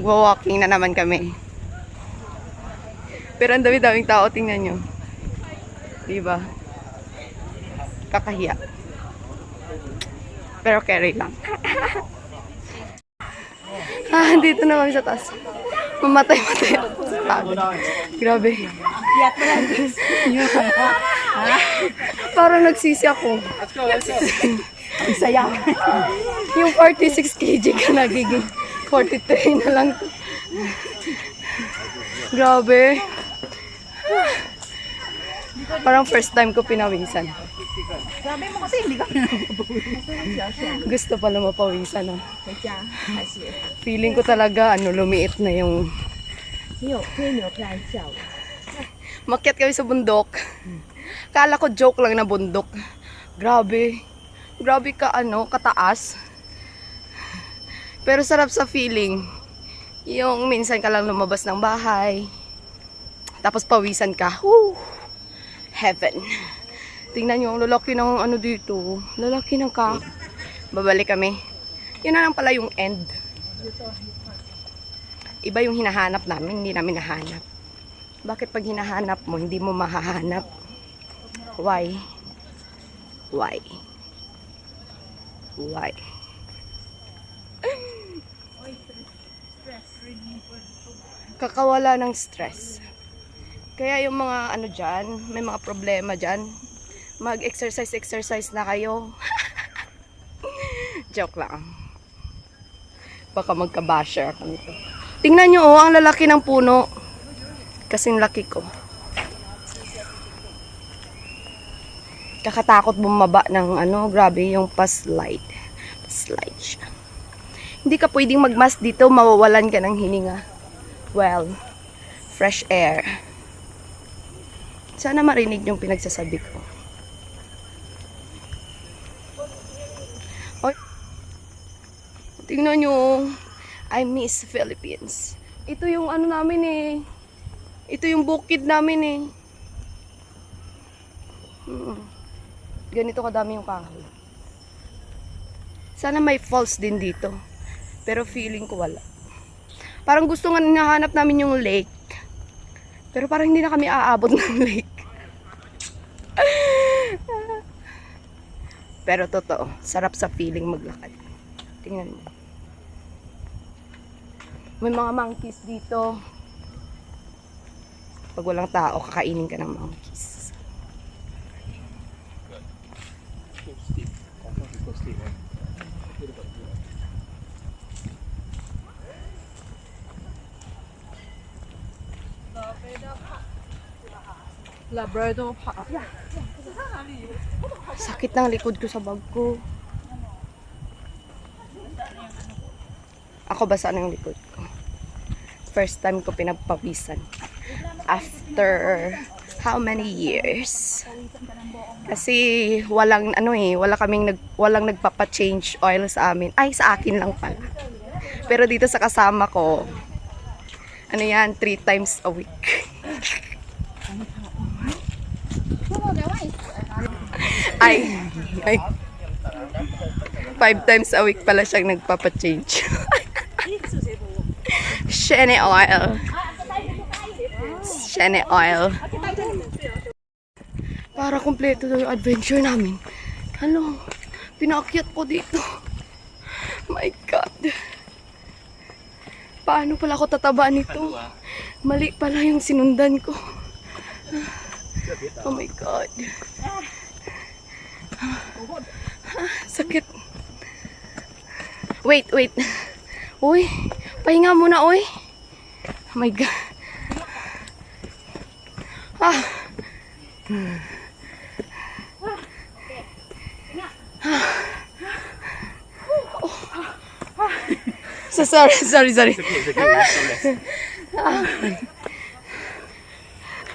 Magwa-walking na naman kami. Pero ang dami-daming tao, tingnan nyo. Diba? Kakahiya. Pero carry lang. Dito na kami sa taas. Mamatay-matay ako sa pagod. Grabe. Parang nagsisi ako. Let's go. Saya. Yung 46 kg ka nagiging 43 na lang. Grabe. Parang first time ko pinawisan. Sabi mo kasi hindi ka Gusto pala mapawisan, no? Feeling ko talaga, lumiit na yung... Makyat kami sa bundok. Kala ko joke lang na bundok. Grabe. Grabe ka, kataas. Pero sarap sa feeling. Yung minsan ka lang lumabas ng bahay. Tapos pawisan ka. Woo! Heaven. Tingnan nyo, ang lalaki ng dito. Lalaki ng Babalik kami. Yun na lang pala yung end. Iba yung hinahanap namin, hindi namin nahanap. Bakit pag hinahanap mo, hindi mo mahahanap? Why? Why? Why? Kakawala ng stress. Kaya yung mga dyan, may mga problema dyan, mag-exercise na kayo. Joke lang. Baka magka-basher ako nito. Tingnan nyo, ang lalaki ng puno. Kasing laki ko. Kakatakot bumaba ng grabe yung pa-slide. Pa-slide siya. Hindi ka pwedeng mag-mask dito, mawawalan ka ng hininga. Well, fresh air. Sana marinig yung pinagsasabi ko. Oy. Tingnan nyo. I miss Philippines. Ito yung namin eh. Ito yung bukid namin eh. Ganito kadami yung kahoy. Sana may falls din dito. Pero feeling ko wala. Parang gusto nga nahanap namin yung lake. Pero parang hindi na kami aabot ng lake. Pero totoo, sarap sa feeling maglakad. Tingnan mo. May mga monkeys dito. Pag walang tao, kakainin ka ng monkeys. Labrador pa. Sakit ng likod ko sa bag ko. Ako basa ng likod ko. First time ko pinagpawisan. After how many years? Kasi walang walang nagpapa-change oil sa amin. Ay, sa akin lang pala. Pero dito sa kasama ko, 3 times a week. Ay, 5 times a week pala siyang nagpapa-change. Shene oil. Shene oil. Para kumpleto yung adventure namin. Pinaakyat ko dito. My God. Paano pala ako tatabaan nito? Mali pala yung sinundan ko. Oh my God. Sakit. Wait. Uy, pahinga muna, uy. Oh my God. Sorry.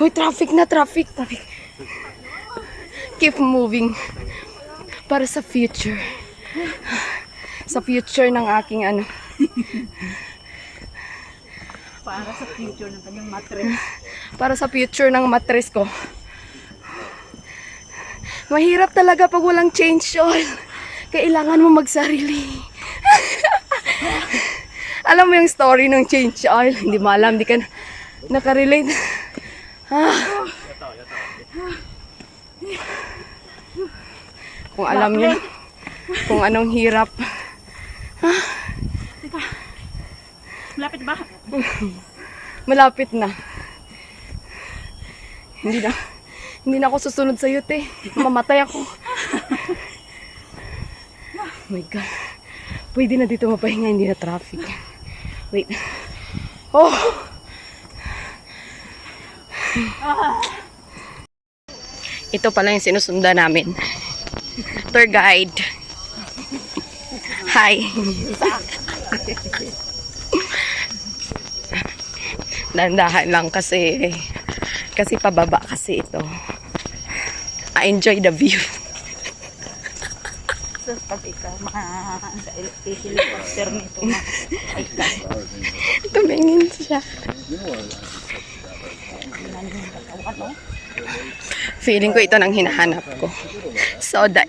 Uy, traffic. Keep moving. Para sa future. Sa future ng aking Para sa future ng kanyang mattress. Para sa future ng mattress ko. Mahirap talaga pag walang change oil. Kailangan mo magsarili. Alam mo yung story ng change oil? Hindi mo alam, hindi ka nakarelate. Kung alam nyo, kung anong hirap. Malapit ba? Malapit na. Hindi na ako susunod sa iyo, te. Mamatay ako. Oh my God. Pwede na dito mapahinga, hindi na traffic. Wait. Oh! Ito pala yung sinusundan namin. Tour guide. Hi. Dandahan lang kasi pababa kasi ito. I enjoy the view. So, pag ikaw helicopter nito na ay ka. Tumingin siya. Feeling ko ito nang hinahanap ko. So the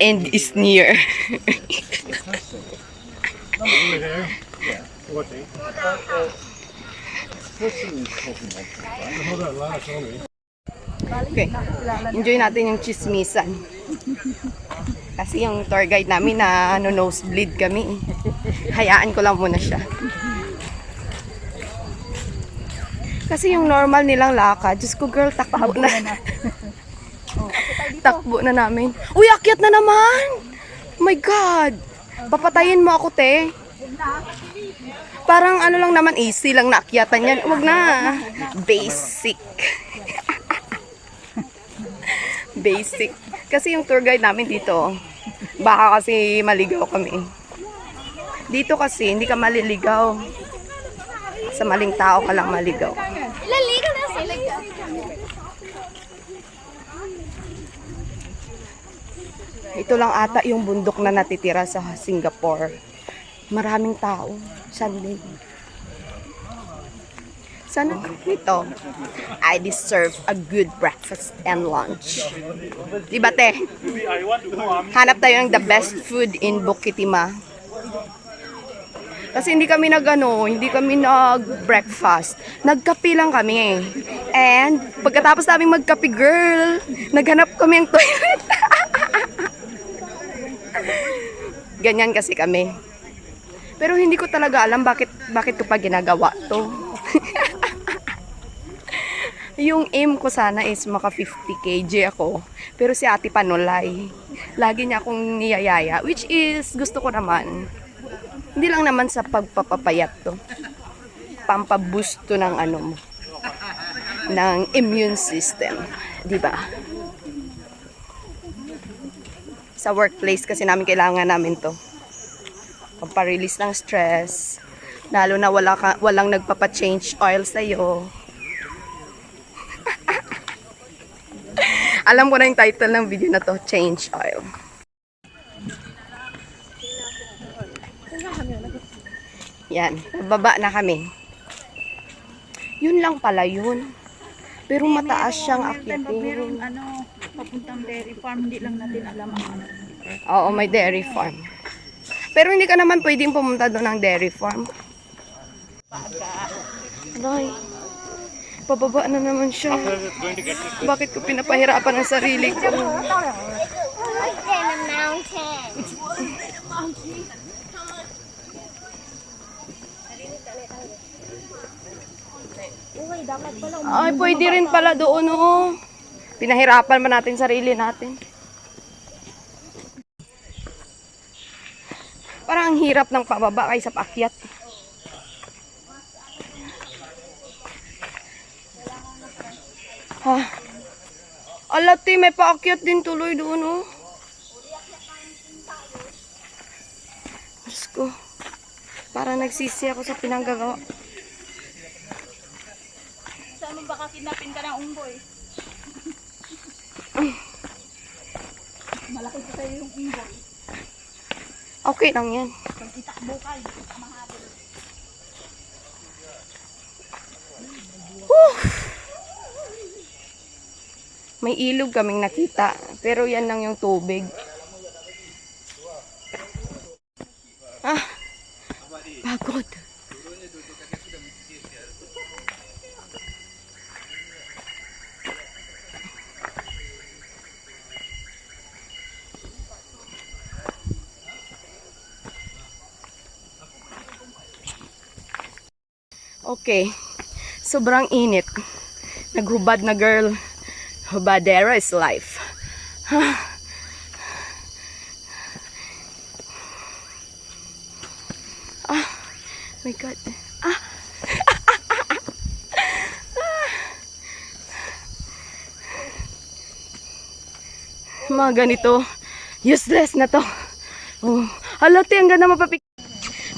end is near. Okay. Enjoy natin yung chismisan. Kasi yung tour guide namin na nosebleed kami. Hayaan ko lang muna siya. Kasi yung normal nilang lakad, Diyos ko girl, takbo na. Takbo na namin. Uy, akyat na naman! Oh my God! Papatayin mo ako, te. Parang ano lang naman, easy lang na akyatan yan. Huwag na. Basic. Basic. Kasi yung tour guide namin dito, baka kasi maligaw kami. Dito kasi, hindi ka maliligaw. Sa maling tao ka lang maligaw. Laligo na sila. Ito lang ata yung bundok na natitira sa Singapore. Maraming tao. Sunday. Sana ito, I deserve a good breakfast and lunch. Diba, te? Hanap tayo ng the best food in BUKIT TIMAH. Kasi hindi kami nag-breakfast. Nagkape lang kami. And pagkatapos namin magkape, girl, naghanap kami ng toilet. Ganyan kasi kami. Pero hindi ko talaga alam bakit ko pa ginagawa to. Yung aim ko sana is maka 50 kg ako. Pero si ate panulay. Lagi niya akong niyayaya. Which is, gusto ko naman. Hindi lang naman sa pagpapapayat to. Pampaboost to ng ano mo. Ng immune system. Diba? Sa workplace kasi namin kailangan namin to. Pamparelease ng stress. Lalo na walang nagpapa-change oil sa'yo. Alam ko na yung title ng video na to, Change Oil. Yan, baba na kami. Yun lang pala yun. Pero mataas siyang Merong akyatin. papuntang dairy farm, hindi lang natin alam ang ano. Oo, may dairy farm. Pero hindi ka naman pwedeng pumunta doon ng dairy farm. Nay, pababa na naman siya. Bakit ko pinapahirapan ang sarili ko? Look at the mountain. Uy, dapat pala Ay, pwede rin pala doon, oo. Pinahirapan ba natin sarili natin? Parang ang hirap ng pababa kaysa paakyat. Ha? Alati, may paakyat din tuloy doon, oh. Diyos ko. Parang nagsisi ako sa pinanggagawa. Saan mo baka kinapin ka ng unggoy? Malaki pa sa'yo yung unggoy. Okay lang yan. Pag itakbo ka, hindi ka mahabol. May ilog kaming nakita, pero yan lang yung tubig. Ah, pagod. Okay. Sobrang init. Naghubad na girl. Hubadera is life. Ah, my God. Ah. Mga ganito. Useless na to. Oh, halate, ang ganda mapapik.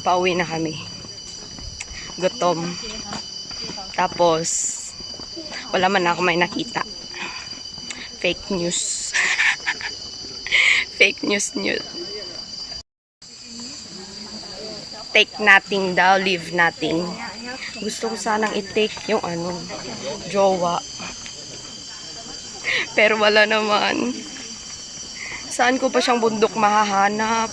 Pauwi na kami. Gutom. Tapos, wala man ako may nakita. Fake news. Fake news. Take nothing daw, leave nothing. Gusto ko sanang i-take yung jowa. Pero wala naman. Saan ko pa siyang bundok mahahanap?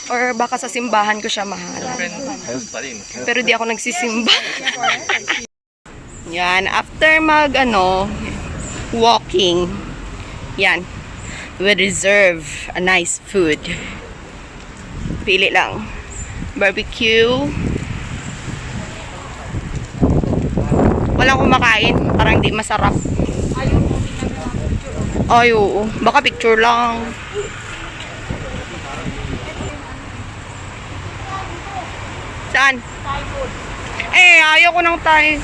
Or baka sa simbahan ko siya mahanap. Pero di ako nagsisimba. Yan, after walking, yan, we reserve a nice food. Pili lang. Barbecue. Walang kumakain, parang di masarap. Ay, oo. Baka picture lang. Saan? Thai food. Ayaw ko ng Thai.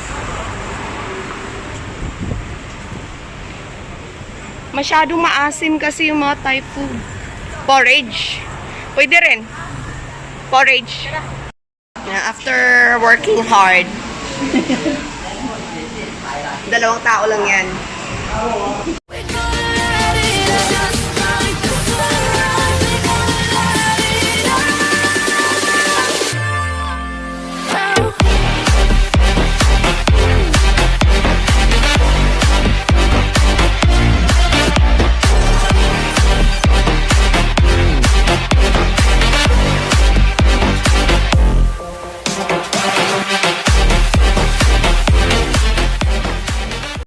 Masyadong maasim kasi yung mga Thai food. Porridge. Pwede rin. Porridge. After working hard. 2 tao lang yan.